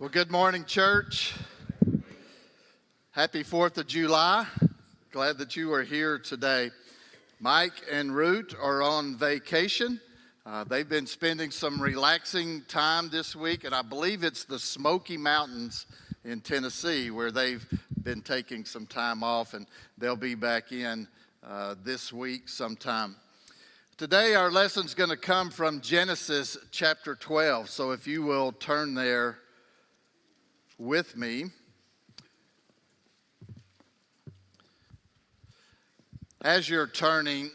Well, good morning, church. Happy 4th of July. Glad that you are here today. Mike and Root are on vacation. They've been spending some relaxing time this week, and I believe it's the Smoky Mountains in Tennessee where they've been taking some time off, and they'll be back in this week sometime. Today, our lesson's going to come from Genesis chapter 12, so if you will turn there with me. As you're turning,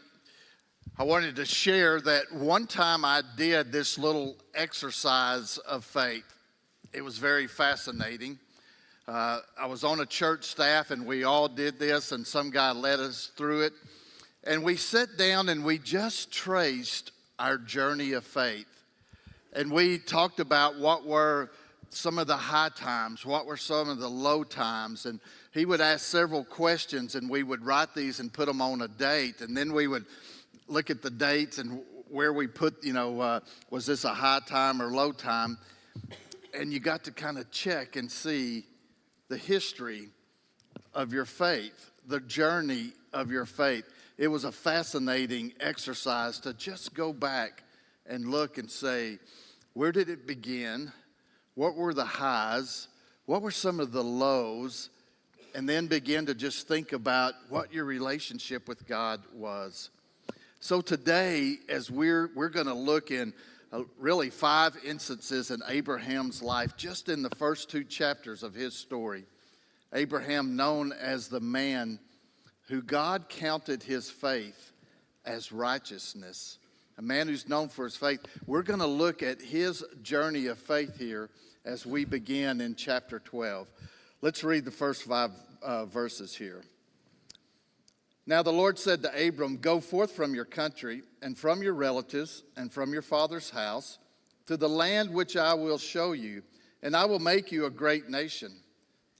I wanted to share that one time I did this little exercise of faith. It was very fascinating. I was on a church staff and we all did this, and some guy led us through it. And we sat down and we just traced our journey of faith. And we talked about what were some of the high times, what were some of the low times. And he would ask several questions and we would write these and put them on a date. And then we would look at the dates and where we put, was this a high time or low time? And you got to kind of check and see the history of your faith, the journey of your faith. It was a fascinating exercise to just go back and look and say, where did it begin? What were the highs? What were some of the lows? And then begin to just think about what your relationship with God was. So today, as we're going to look in really 5 instances in Abraham's life, just in the first 2 chapters of his story. Abraham, known as the man who God counted his faith as righteousness, a man who's known for his faith. We're going to look at his journey of faith here as we begin in chapter 12. Let's read the first 5 verses here. Now the Lord said to Abram, "Go forth from your country and from your relatives and from your father's house to the land which I will show you, and I will make you a great nation.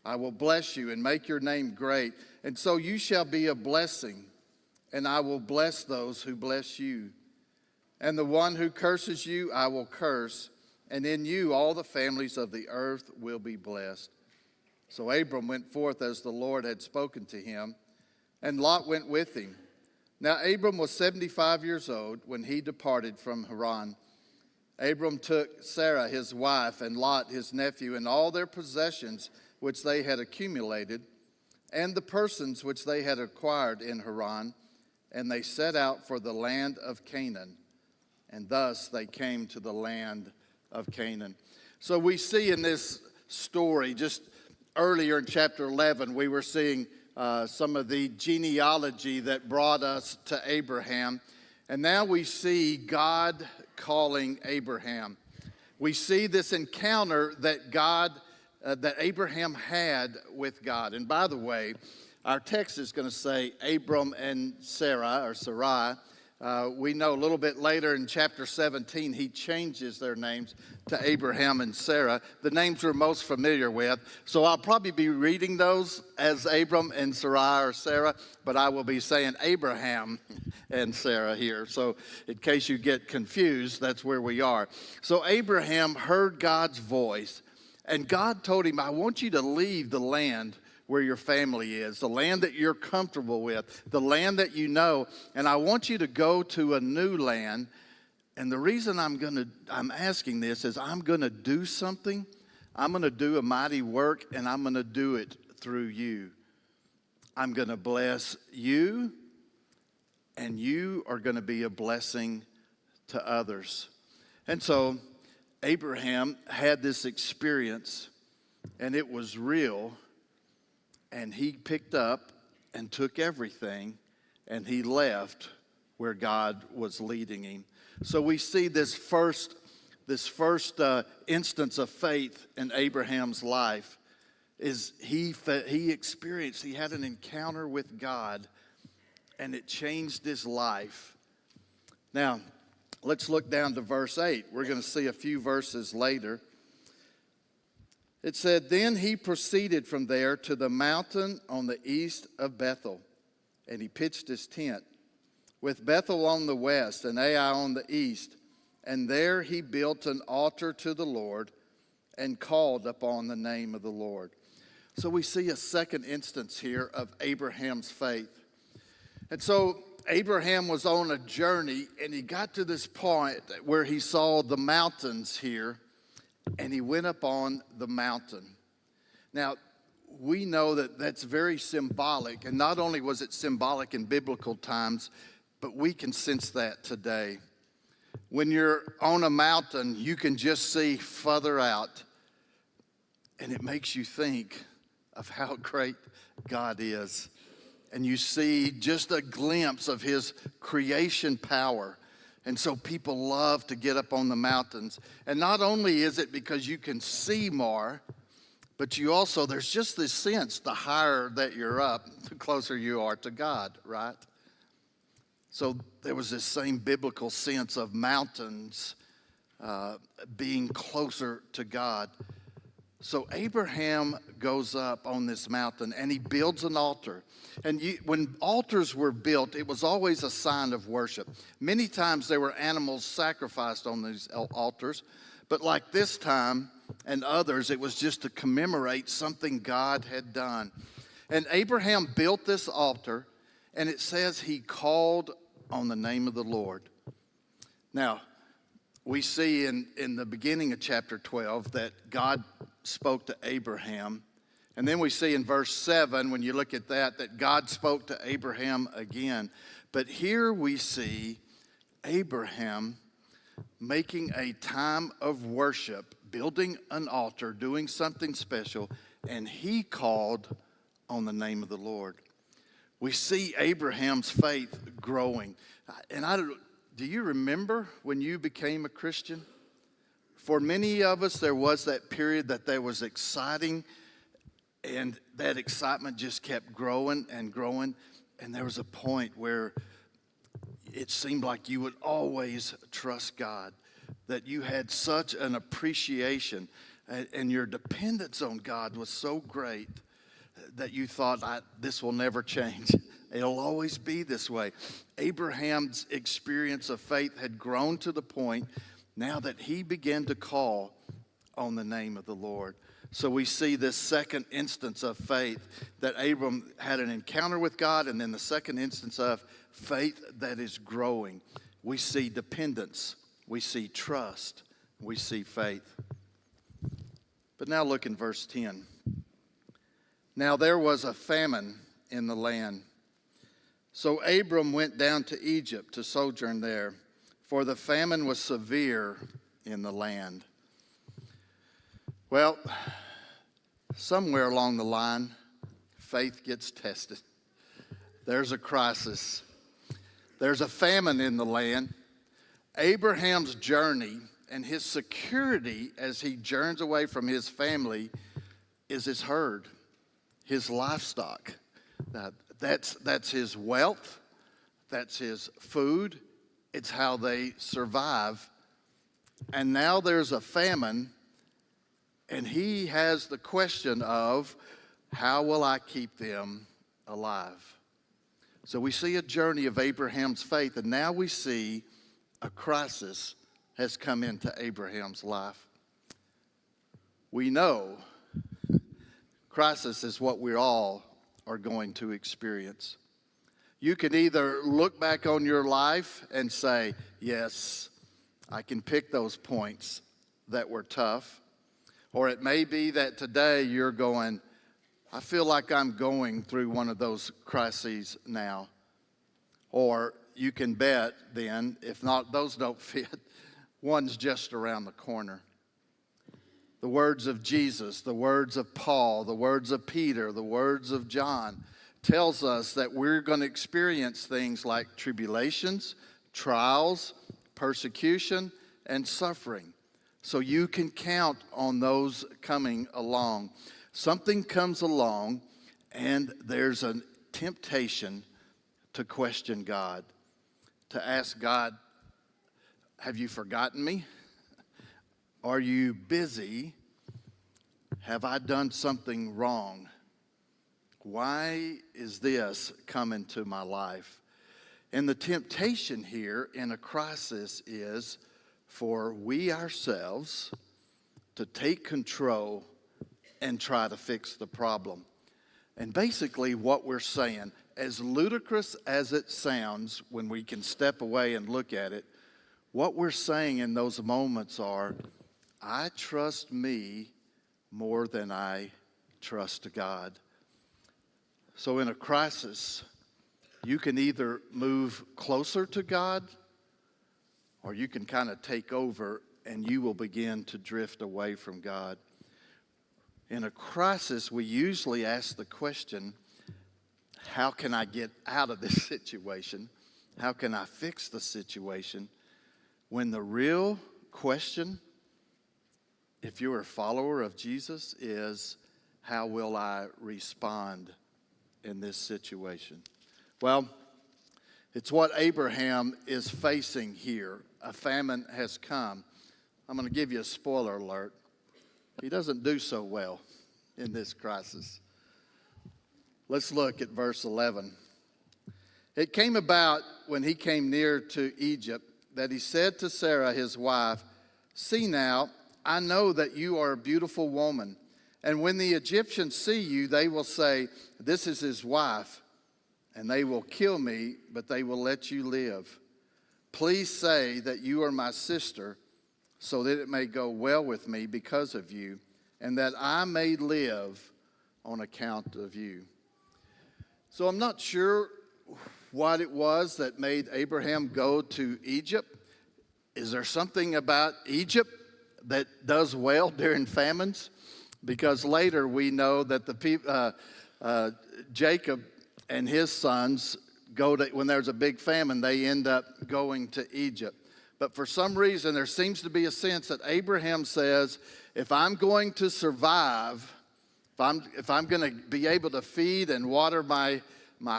I will bless you and make your name great, and so you shall be a blessing, and I will bless those who bless you. And the one who curses you I will curse, and in you all the families of the earth will be blessed." So Abram went forth as the Lord had spoken to him, and Lot went with him. Now Abram was 75 years old when he departed from Haran. Abram took Sarah his wife, and Lot his nephew, and all their possessions which they had accumulated, and the persons which they had acquired in Haran, and they set out for the land of Canaan. And thus they came to the land of Canaan. So we see in this story, just earlier in chapter 11, we were seeing some of the genealogy that brought us to Abraham. And now we see God calling Abraham. We see this encounter that Abraham had with God. And by the way, our text is going to say Abram and Sarah, or Sarai. We know a little bit later in chapter 17, he changes their names to Abraham and Sarah, the names we're most familiar with. So I'll probably be reading those as Abram and Sarai or Sarah, but I will be saying Abraham and Sarah here. So in case you get confused, that's where we are. So Abraham heard God's voice, and God told him, "I want you to leave the land where your family is, the land that you're comfortable with, the land that you know, and I want you to go to a new land. And the reason I'm asking this is I'm going to do something. I'm going to do a mighty work, and I'm going to do it through you. I'm going to bless you, and you are going to be a blessing to others." And so Abraham had this experience, and it was real. And he picked up and took everything, and he left where God was leading him. So we see this first instance of faith in Abraham's life is he had an encounter with God, and it changed his life. Now, let's look down to verse 8. We're going to see a few verses later. It said, "Then he proceeded from there to the mountain on the east of Bethel, and he pitched his tent, with Bethel on the west and Ai on the east. And there he built an altar to the Lord and called upon the name of the Lord. So we see a second instance here of Abraham's faith. And so Abraham was on a journey, and he got to this point where he saw the mountains here, and he went up on the mountain. Now, we know that that's very symbolic, and not only was it symbolic in biblical times, but we can sense that today. When you're on a mountain, you can just see further out, and it makes you think of how great God is. And you see just a glimpse of his creation power. And so people love to get up on the mountains. And not only is it because you can see more, but you also, there's just this sense, the higher that you're up, the closer you are to God, right? So there was this same biblical sense of mountains being closer to God. So Abraham goes up on this mountain and he builds an altar. And when altars were built, it was always a sign of worship. Many times there were animals sacrificed on these altars, but like this time and others, it was just to commemorate something God had done. And Abraham built this altar, and it says he called on the name of the Lord. Now, we see in the beginning of chapter 12 that God spoke to Abraham. And then we see in verse 7, when you look at that God spoke to Abraham again. But here we see Abraham making a time of worship, building an altar, doing something special, and he called on the name of the Lord. We see Abraham's faith growing. And do you remember when you became a Christian? For many of us, there was that period that was exciting, and that excitement just kept growing and growing. And there was a point where it seemed like you would always trust God, that you had such an appreciation, and your dependence on God was so great that you thought, this will never change. It'll always be this way. Abraham's experience of faith had grown to the point now that he began to call on the name of the Lord. So we see this second instance of faith, that Abram had an encounter with God, and then the second instance of faith that is growing. We see dependence, we see trust, we see faith. But now look in verse 10. Now there was a famine in the land. So Abram went down to Egypt to sojourn there, for the famine was severe in the land. Well, somewhere along the line, faith gets tested. There's a crisis. There's a famine in the land. Abraham's journey and his security as he journeys away from his family is his herd, his livestock. That's his wealth. That's his food. It's how they survive. And now there's a famine, and he has the question of, how will I keep them alive? So we see a journey of Abraham's faith, and now we see a crisis has come into Abraham's life. We know crisis is what we all are going to experience. You can either look back on your life and say, yes, I can pick those points that were tough. Or it may be that today you're going, I feel like I'm going through one of those crises now. Or you can bet then, if not, those don't fit, one's just around the corner. The words of Jesus, the words of Paul, the words of Peter, the words of John tells us that we're going to experience things like tribulations, trials, persecution, and suffering. So you can count on those coming along. Something comes along, and there's a temptation to question God, to ask God, have you forgotten me? Are you busy? Have I done something wrong? Why is this coming to my life? And the temptation here in a crisis is for we ourselves to take control and try to fix the problem. And basically what we're saying, as ludicrous as it sounds when we can step away and look at it, what we're saying in those moments are, I trust me more than I trust God. So in a crisis, you can either move closer to God or you can kind of take over and you will begin to drift away from God. In a crisis, we usually ask the question, how can I get out of this situation? How can I fix the situation? When the real question, if you're a follower of Jesus, is how will I respond in this situation? Well, it's what Abraham is facing here. A famine has come. I'm going to give you a spoiler alert. He doesn't do so well in this crisis. Let's look at verse 11. It came about when he came near to Egypt that he said to Sarah, his wife, see now, I know that you are a beautiful woman. And when the Egyptians see you, they will say, this is his wife. And they will kill me, but they will let you live. Please say that you are my sister, so that it may go well with me because of you, and that I may live on account of you. So I'm not sure what it was that made Abraham go to Egypt. Is there something about Egypt that does well during famines? Because later we know that Jacob and his sons when there's a big famine, they end up going to Egypt. But for some reason, there seems to be a sense that Abraham says, if I'm going to survive, if I'm going to be able to feed and water my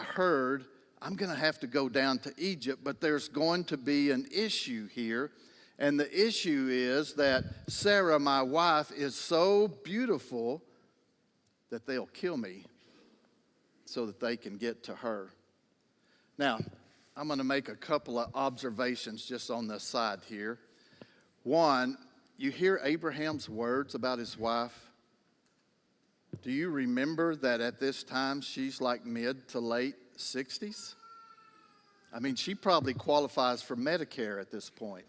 herd, I'm going to have to go down to Egypt. But there's going to be an issue here. And the issue is that Sarah, my wife, is so beautiful that they'll kill me so that they can get to her. Now, I'm going to make a couple of observations just on this side here. One, you hear Abraham's words about his wife. Do you remember that at this time she's like mid to late 60s? I mean, she probably qualifies for Medicare at this point.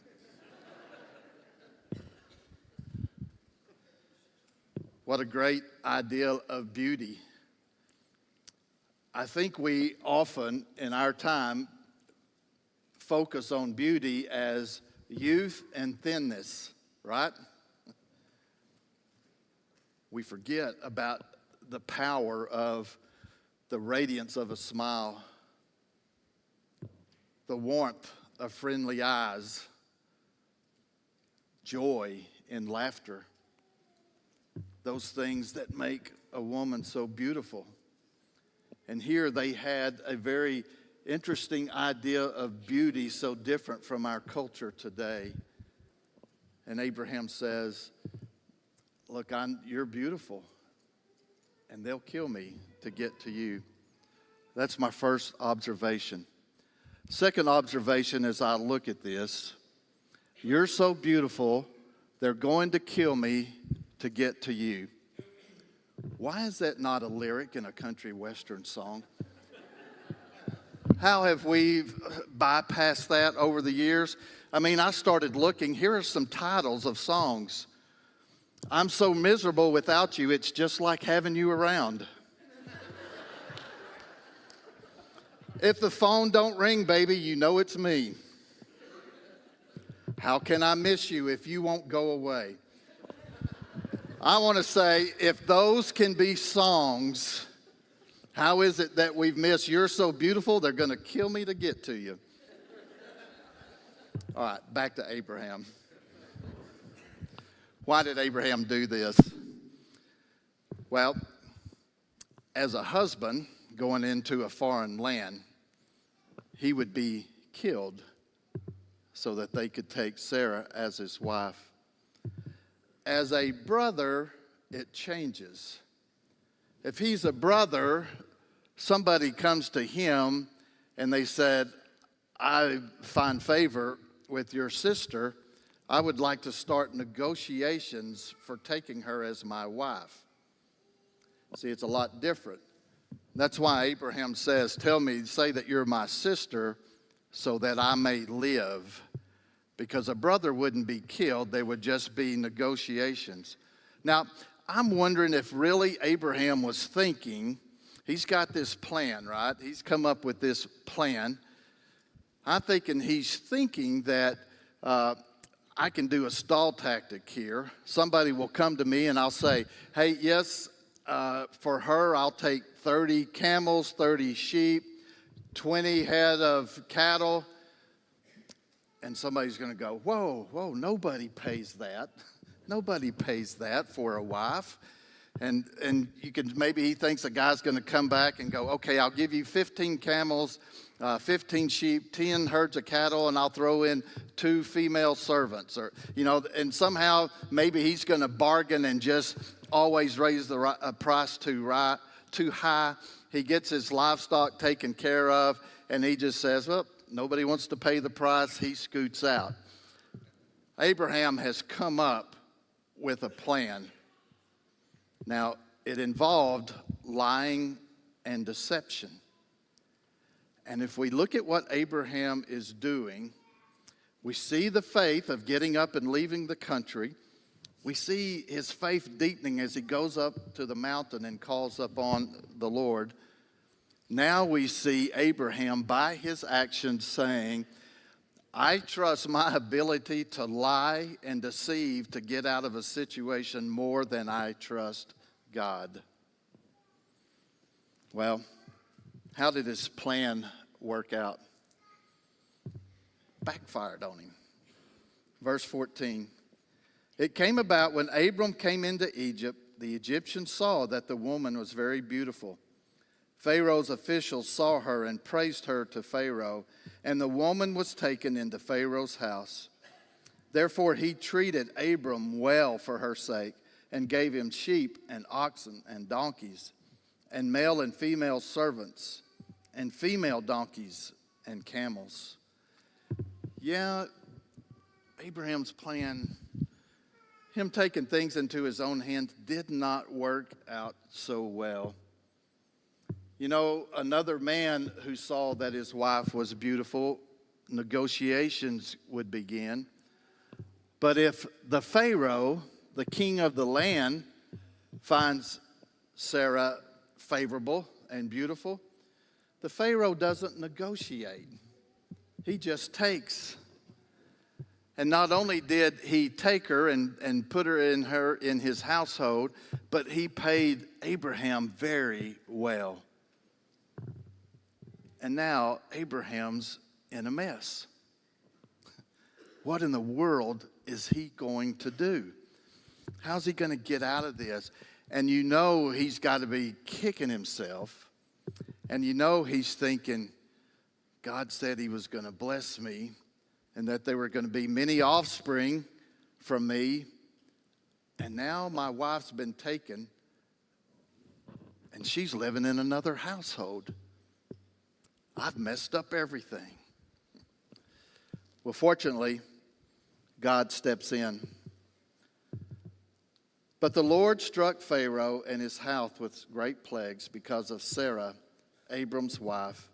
What a great ideal of beauty. I think we often in our time focus on beauty as youth and thinness, right? We forget about the power of the radiance of a smile, the warmth of friendly eyes, joy in laughter, those things that make a woman so beautiful. And here they had a very interesting idea of beauty so different from our culture today. And Abraham says, look, you're beautiful, and they'll kill me to get to you. That's my first observation. Second observation as I look at this, you're so beautiful, they're going to kill me to get to you. Why is that not a lyric in a country western song? How have we bypassed that over the years? I mean, I started looking. Here are some titles of songs. I'm so miserable without you, it's just like having you around. If the phone don't ring, baby, you know it's me. How can I miss you if you won't go away? I want to say, if those can be songs, how is it that we've missed You're So Beautiful, they're going to kill me to get to you? All right, back to Abraham. Why did Abraham do this? Well, as a husband going into a foreign land, he would be killed so that they could take Sarah as his wife. As a brother, it changes. If he's a brother, somebody comes to him and they said, I find favor with your sister. I would like to start negotiations for taking her as my wife. See, it's a lot different. That's why Abraham says, say that you're my sister so that I may live. Because a brother wouldn't be killed, there would just be negotiations. Now, I'm wondering if really Abraham was thinking, he's got this plan, right? He's come up with this plan. I'm thinking he's thinking that I can do a stall tactic here. Somebody will come to me and I'll say, hey, yes, for her, I'll take 30 camels, 30 sheep, 20 head of cattle. And somebody's going to go, whoa, nobody pays that. Nobody pays that for a wife. And maybe he thinks a guy's going to come back and go, okay, I'll give you 15 camels, 15 sheep, 10 herds of cattle, and I'll throw in 2 female servants. Or, and somehow maybe he's going to bargain and just always raise the price too high. He gets his livestock taken care of, and he just says, well, nobody wants to pay the price. He scoots out. Abraham has come up with a plan. Now, it involved lying and deception. And if we look at what Abraham is doing, we see the faith of getting up and leaving the country. We see his faith deepening as he goes up to the mountain and calls upon the Lord. Now we see Abraham, by his actions, saying, I trust my ability to lie and deceive to get out of a situation more than I trust God. Well, how did his plan work out? Backfired on him. Verse 14. It came about when Abram came into Egypt, the Egyptians saw that the woman was very beautiful. Pharaoh's officials saw her and praised her to Pharaoh, and the woman was taken into Pharaoh's house. Therefore he treated Abram well for her sake, and gave him sheep and oxen and donkeys, and male and female servants, and female donkeys and camels. Yeah, Abraham's plan, him taking things into his own hands, did not work out so well. Another man who saw that his wife was beautiful, negotiations would begin. But if the Pharaoh, the king of the land, finds Sarah favorable and beautiful, the Pharaoh doesn't negotiate. He just takes. And not only did he take her and put her in his household, but he paid Abraham very well. And now Abraham's in a mess. What in the world is he going to do? How's he going to get out of this? And he's got to be kicking himself. And he's thinking, God said he was going to bless me and that there were going to be many offspring from me. And now my wife's been taken and she's living in another household. I've messed up everything. Well, fortunately, God steps in. But the Lord struck Pharaoh and his house with great plagues because of Sarah, Abram's wife.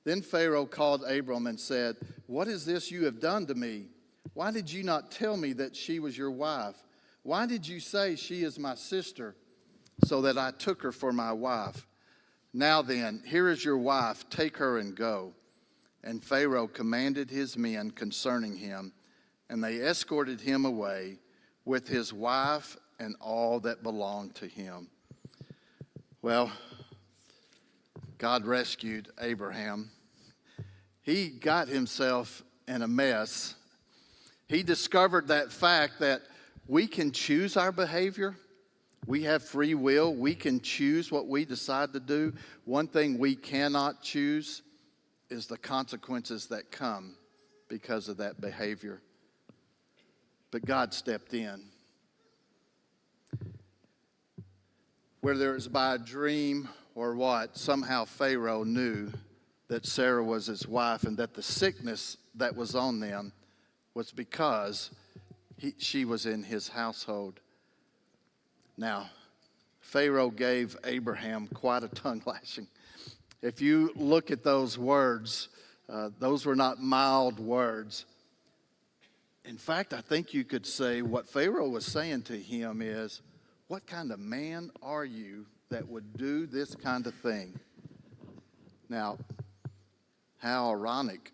Then Pharaoh called Abram and said, "What is this you have done to me? Why did you not tell me that she was your wife? Why did you say she is my sister, so that I took her for my wife? Now then, here is your wife, take her and go." And Pharaoh commanded his men concerning him, and they escorted him away with his wife and all that belonged to him. Well, God rescued Abraham. He got himself in a mess. He discovered that fact that we can choose our behavior. We have free will. We can choose what we decide to do. One thing we cannot choose is the consequences that come because of that behavior. But God stepped in. Whether it was by a dream or what, somehow Pharaoh knew that Sarah was his wife and that the sickness that was on them was because she was in his household. Now, Pharaoh gave Abraham quite a tongue lashing. If you look at those words, those were not mild words. In fact, I think you could say what Pharaoh was saying to him is, what kind of man are you that would do this kind of thing? Now, how ironic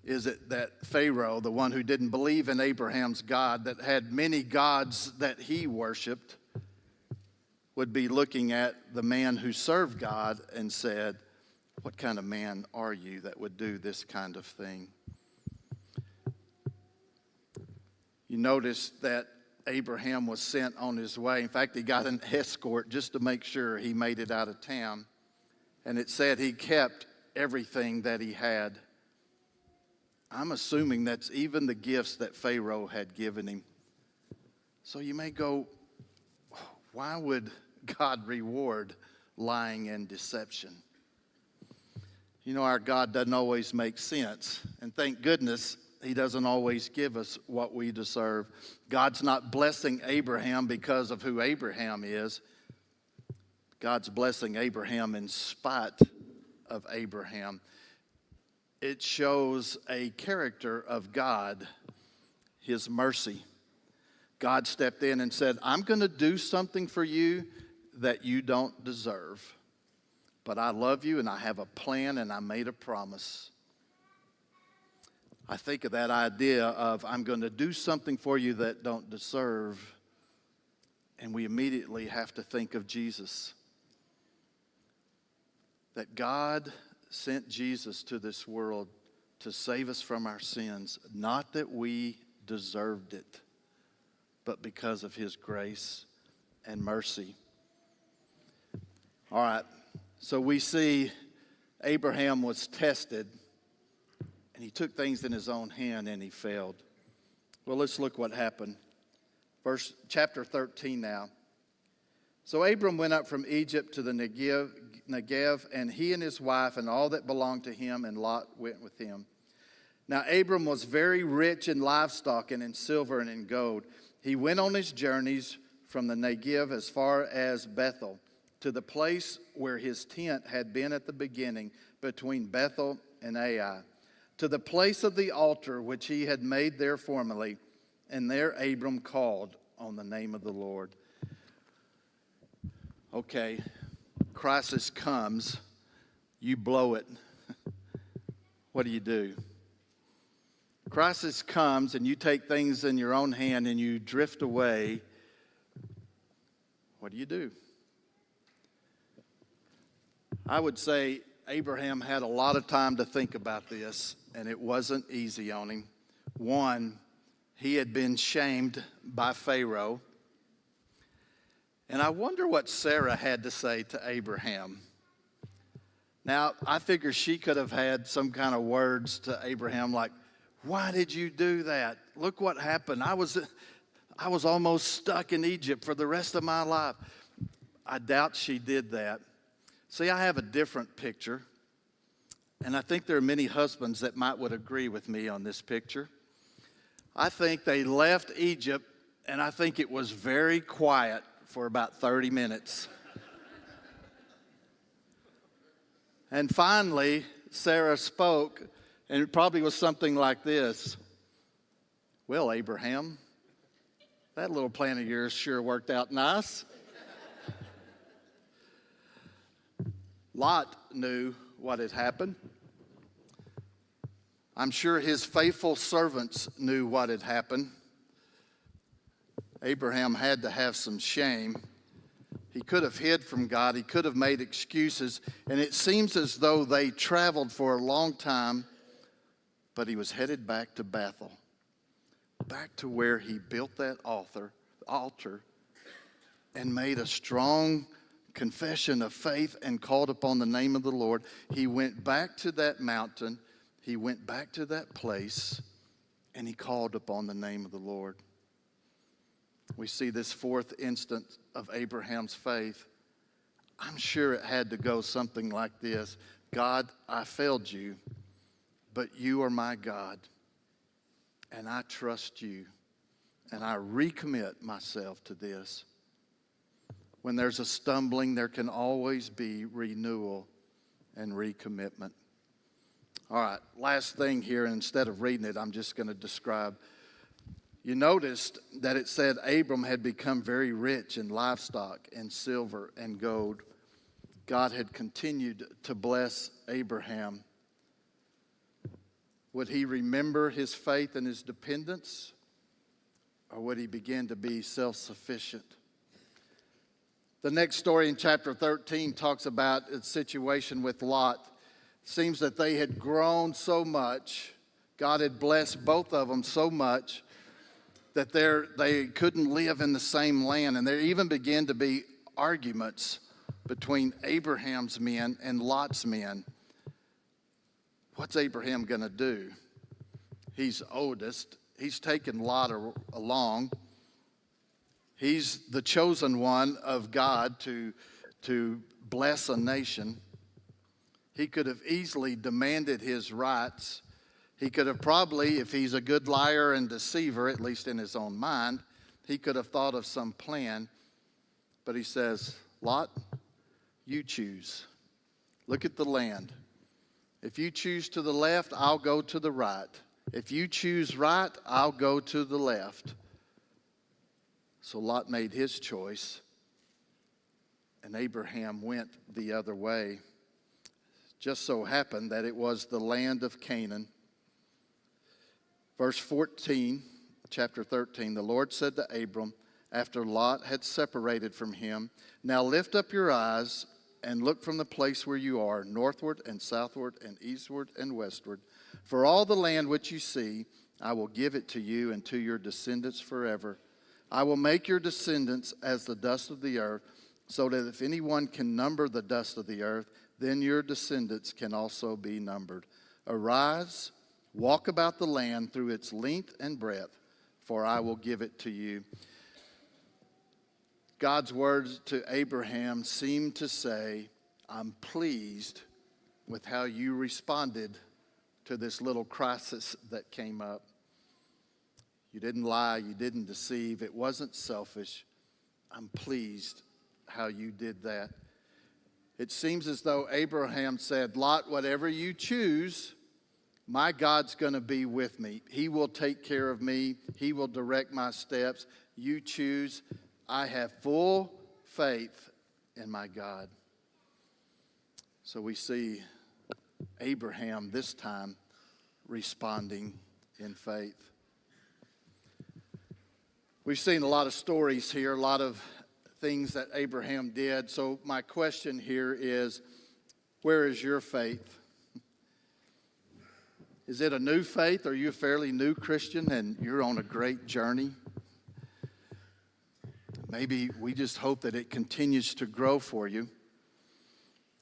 is it that Pharaoh, the one who didn't believe in Abraham's God, that had many gods that he worshiped, would be looking at the man who served God and said, what kind of man are you that would do this kind of thing? You notice that Abraham was sent on his way. In fact, he got an escort just to make sure he made it out of town. And it said he kept everything that he had. I'm assuming that's even the gifts that Pharaoh had given him. So you may go, why would God reward lying and deception? You know, our God doesn't always make sense. And thank goodness he doesn't always give us what we deserve. God's not blessing Abraham because of who Abraham is. God's blessing Abraham in spite of Abraham. It shows a character of God, his mercy. God stepped in and said, I'm going to do something for you that you don't deserve. But I love you and I have a plan and I made a promise. I think of that idea of I'm going to do something for you that don't deserve. And we immediately have to think of Jesus. That God sent Jesus to this world to save us from our sins. Not that we deserved it, but because of his grace and mercy. All right, so we see Abraham was tested, and he took things in his own hand, and he failed. Well, let's look what happened. Chapter 13 now. So Abram went up from Egypt to the Negev, and he and his wife and all that belonged to him, and Lot went with him. Now Abram was very rich in livestock and in silver and in gold. He went on his journeys from the Negev as far as Bethel, to the place where his tent had been at the beginning, between Bethel and Ai, to the place of the altar which he had made there formerly. And there Abram called on the name of the Lord. Okay, crisis comes, you blow it. What do? Crisis comes and you take things in your own hand and you drift away. What do? I would say Abraham had a lot of time to think about this, and it wasn't easy on him. One, he had been shamed by Pharaoh. And I wonder what Sarah had to say to Abraham. Now, I figure she could have had some kind of words to Abraham like, why did you do that? Look what happened. I was almost stuck in Egypt for the rest of my life. I doubt she did that. See, I have a different picture, and I think there are many husbands that would agree with me on this picture. I think they left Egypt, and I think it was very quiet for about 30 minutes. And finally, Sarah spoke, and it probably was something like this. Well, Abraham, that little plan of yours sure worked out nice. Lot knew what had happened. I'm sure his faithful servants knew what had happened. Abraham had to have some shame. He could have hid from God. He could have made excuses. And it seems as though they traveled for a long time, but he was headed back to Bethel, back to where he built that altar and made a strong confession of faith and called upon the name of the Lord. He went back to that mountain. He went back to that place, and he called upon the name of the Lord. We see this fourth instance of Abraham's faith. I'm sure it had to go something like this. God, I failed you, but you are my God. and I trust you, and I recommit myself to this. When there's a stumbling, there can always be renewal and recommitment. All right, last thing here, and instead of reading it, I'm just going to describe. You noticed that it said Abram had become very rich in livestock and silver and gold. God had continued to bless Abraham. Would he remember his faith and his dependence, or would he begin to be self-sufficient? The next story in chapter 13 talks about a situation with Lot. It seems that they had grown so much, God had blessed both of them so much that they couldn't live in the same land. And there even began to be arguments between Abraham's men and Lot's men. What's Abraham going to do? He's oldest. He's taken Lot along. He's the chosen one of God to bless a nation. He could have easily demanded his rights. He could have probably, if he's a good liar and deceiver, at least in his own mind, he could have thought of some plan. But he says, Lot, you choose. Look at the land. If you choose to the left, I'll go to the right. If you choose right, I'll go to the left. So Lot made his choice, and Abraham went the other way. Just so happened that it was the land of Canaan. Verse 14, chapter 13, the Lord said to Abram, after Lot had separated from him, now lift up your eyes and look from the place where you are, northward and southward and eastward and westward. For all the land which you see, I will give it to you and to your descendants forever. I will make your descendants as the dust of the earth, so that if anyone can number the dust of the earth, then your descendants can also be numbered. Arise, walk about the land through its length and breadth, for I will give it to you. God's words to Abraham seem to say, I'm pleased with how you responded to this little crisis that came up. You didn't lie, you didn't deceive, it wasn't selfish. I'm pleased how you did that. It seems as though Abraham said, Lot, whatever you choose, my God's going to be with me. He will take care of me. He will direct my steps. You choose. I have full faith in my God. So we see Abraham this time responding in faith. We've seen a lot of stories here, a lot of things that Abraham did. So my question here is, where is your faith? Is it a new faith? Are you a fairly new Christian and you're on a great journey? Maybe we just hope that it continues to grow for you.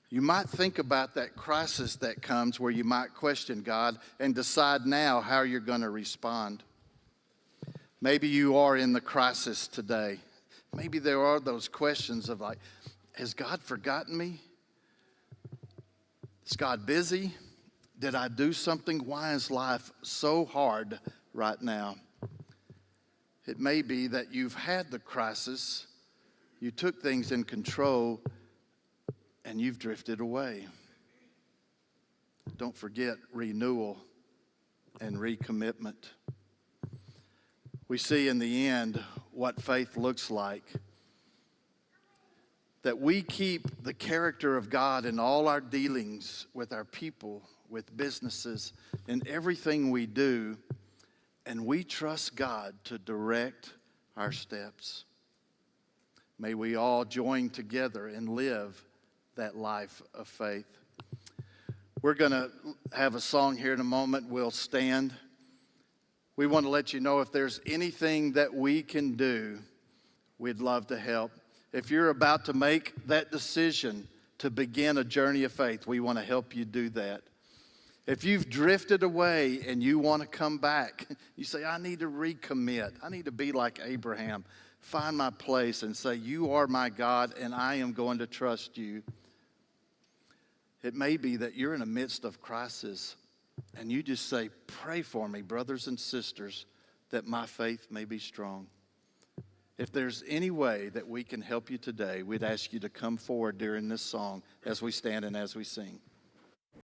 You might think about that crisis that comes where you might question God and decide now how you're going to respond. Maybe you are in the crisis today. Maybe there are those questions of like, has God forgotten me? Is God busy? Did I do something? Why is life so hard right now? It may be that you've had the crisis, you took things in control, and you've drifted away. Don't forget renewal and recommitment. We see in the end what faith looks like. That we keep the character of God in all our dealings with our people, with businesses, in everything we do, and we trust God to direct our steps. May we all join together and live that life of faith. We're going to have a song here in a moment. We'll stand. We want to let you know if there's anything that we can do, we'd love to help. If you're about to make that decision to begin a journey of faith, we want to help you do that. If you've drifted away and you want to come back, you say, I need to recommit. I need to be like Abraham. Find my place and say, you are my God and I am going to trust you. It may be that you're in the midst of crisis and you just say, pray for me, brothers and sisters, that my faith may be strong. If there's any way that we can help you today, we'd ask you to come forward during this song as we stand and as we sing.